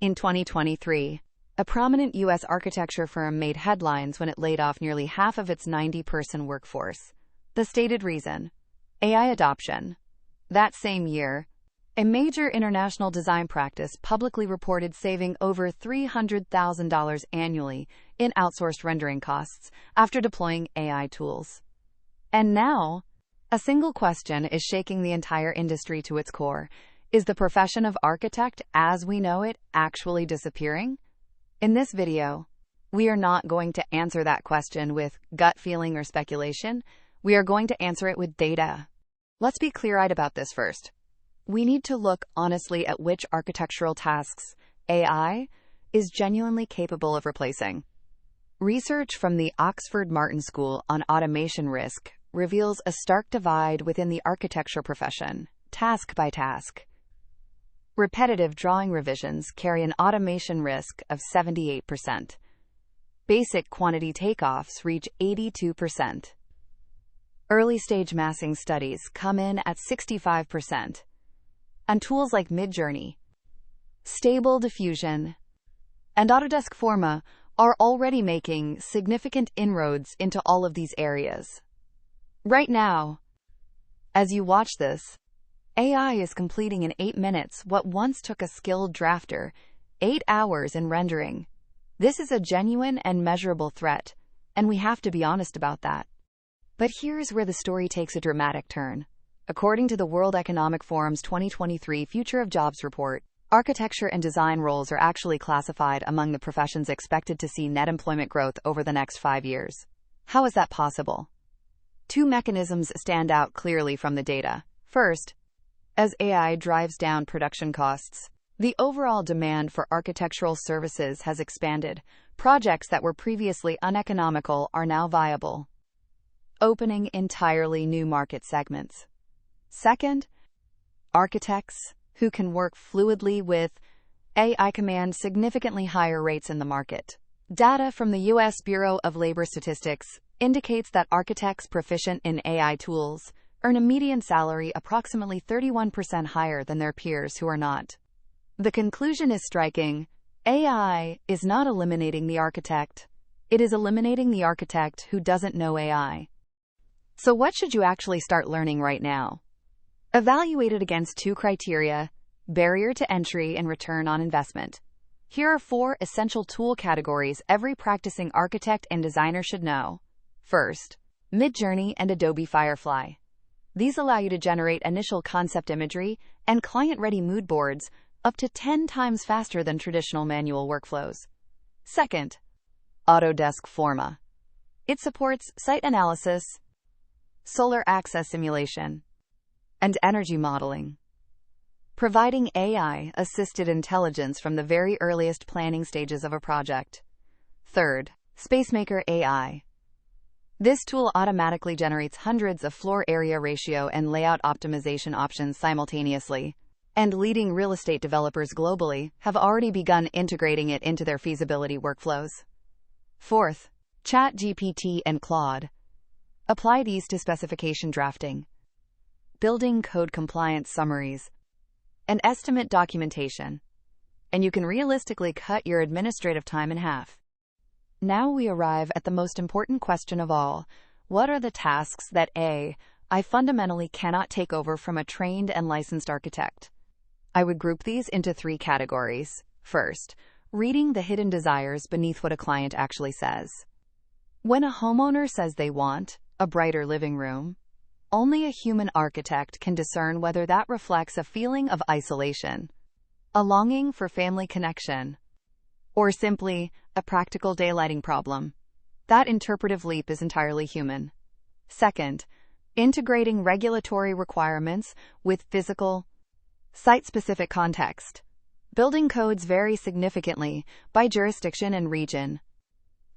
In 2023, a prominent U.S. architecture firm made headlines when it laid off nearly half of its 90-person workforce. The stated reason: AI adoption. That same year, a major international design practice publicly reported saving over $300,000 annually in outsourced rendering costs after deploying AI tools. And now, a single question is shaking the entire industry to its core. Is the profession of architect, as we know it, actually disappearing? In this video, we are not going to answer that question with gut feeling or speculation. We are going to answer it with data. Let's be clear-eyed about this first. We need to look honestly at which architectural tasks AI is genuinely capable of replacing. Research from the Oxford Martin School on Automation Risk reveals a stark divide within the architecture profession, task by task. Repetitive drawing revisions carry an automation risk of 78%. Basic quantity takeoffs reach 82%. Early-stage massing studies come in at 65%. And tools like Midjourney, Stable Diffusion, and Autodesk Forma are already making significant inroads into all of these areas. Right now, as you watch this, AI is completing in 8 minutes what once took a skilled drafter 8 hours in rendering. This is a genuine and measurable threat, and we have to be honest about that. But here's where the story takes a dramatic turn. According to the World Economic Forum's 2023 Future of Jobs report, architecture and design roles are actually classified among the professions expected to see net employment growth over the next 5 years. How is that possible? Two mechanisms stand out clearly from the data. First, as AI drives down production costs, the overall demand for architectural services has expanded. Projects that were previously uneconomical are now viable, opening entirely new market segments. Second, architects who can work fluidly with AI command significantly higher rates in the market. Data from the U.S. Bureau of Labor Statistics indicates that architects proficient in AI tools earn a median salary approximately 31% higher than their peers who are not. The conclusion is striking. AI is not eliminating the architect. It is eliminating the architect who doesn't know AI. So what should you actually start learning right now? Evaluated against 2 criteria: barrier to entry and return on investment. Here are 4 essential tool categories every practicing architect and designer should know. First, Midjourney and Adobe Firefly. These allow you to generate initial concept imagery and client-ready mood boards up to 10 times faster than traditional manual workflows. Second, Autodesk Forma. It supports site analysis, solar access simulation, and energy modeling, providing AI-assisted intelligence from the very earliest planning stages of a project. Third, SpaceMaker AI. This tool automatically generates hundreds of floor area ratio and layout optimization options simultaneously, and leading real estate developers globally have already begun integrating it into their feasibility workflows. Fourth, ChatGPT and Claude. Apply these to specification drafting, building code compliance summaries, and estimate documentation, and you can realistically cut your administrative time in half. Now we arrive at the most important question of all. What are the tasks that AI fundamentally cannot take over from a trained and licensed architect? I would group these into 3 categories. First, reading the hidden desires beneath what a client actually says. When a homeowner says they want a brighter living room, only a human architect can discern whether that reflects a feeling of isolation, a longing for family connection, or simply a practical daylighting problem. That interpretive leap is entirely human. Second, integrating regulatory requirements with physical, site-specific context. Building codes vary significantly by jurisdiction and region,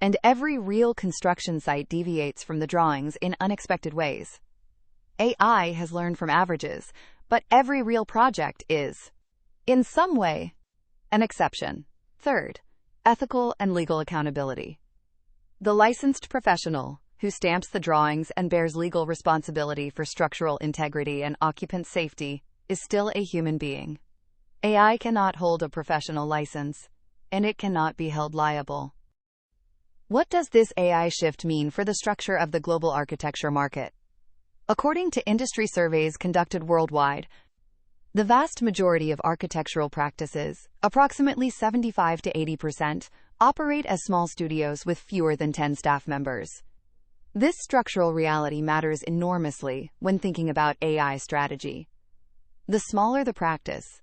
and every real construction site deviates from the drawings in unexpected ways. AI has learned from averages, but every real project is, in some way, an exception. Third, ethical and legal accountability. The licensed professional who stamps the drawings and bears legal responsibility for structural integrity and occupant safety is still a human being. AI cannot hold a professional license, and it cannot be held liable. What does this AI shift mean for the structure of the global architecture market? According to industry surveys conducted worldwide, the vast majority of architectural practices, approximately 75 to 80%, operate as small studios with fewer than 10 staff members. This structural reality matters enormously when thinking about AI strategy. The smaller the practice,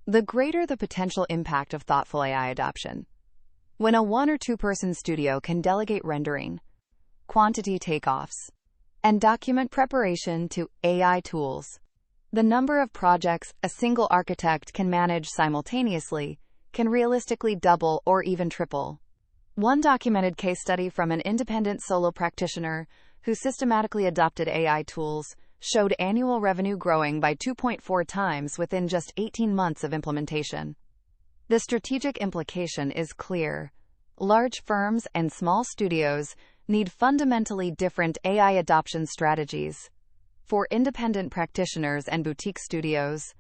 the greater the potential impact of thoughtful AI adoption. When a 1 or 2 person studio can delegate rendering, quantity takeoffs, and document preparation to AI tools, the number of projects a single architect can manage simultaneously can realistically double or even triple. One documented case study from an independent solo practitioner who systematically adopted AI tools showed annual revenue growing by 2.4 times within just 18 months of implementation. The strategic implication is clear. Large firms and small studios need fundamentally different AI adoption strategies. For independent practitioners and boutique studios,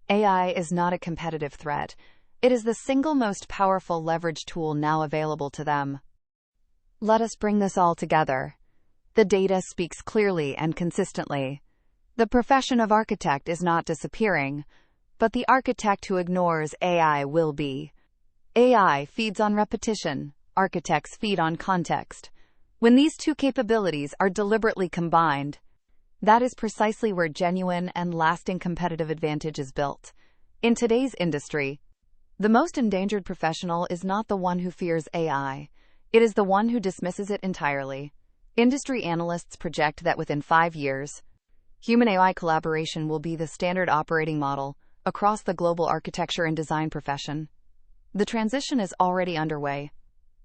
AI is not a competitive threat. It is the single most powerful leverage tool now available to them. Let us bring this all together. The data speaks clearly and consistently. The profession of architect is not disappearing, but the architect who ignores AI will be. AI feeds on repetition, architects feed on context. When these two capabilities are deliberately combined, that is precisely where genuine and lasting competitive advantage is built. In today's industry, the most endangered professional is not the one who fears AI. It is the one who dismisses it entirely. Industry analysts project that within 5 years, human-AI collaboration will be the standard operating model across the global architecture and design profession. The transition is already underway.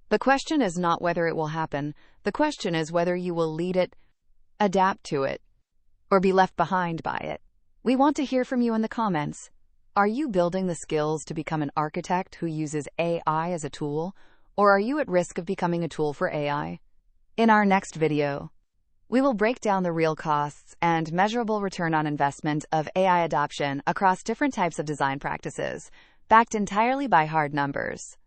The question is not whether it will happen. The question is whether you will lead it, adapt to it, or be left behind by it. We want to hear from you in the comments. Are you building the skills to become an architect who uses AI as a tool, or are you at risk of becoming a tool for AI? In our next video, we will break down the real costs and measurable return on investment of AI adoption across different types of design practices, backed entirely by hard numbers.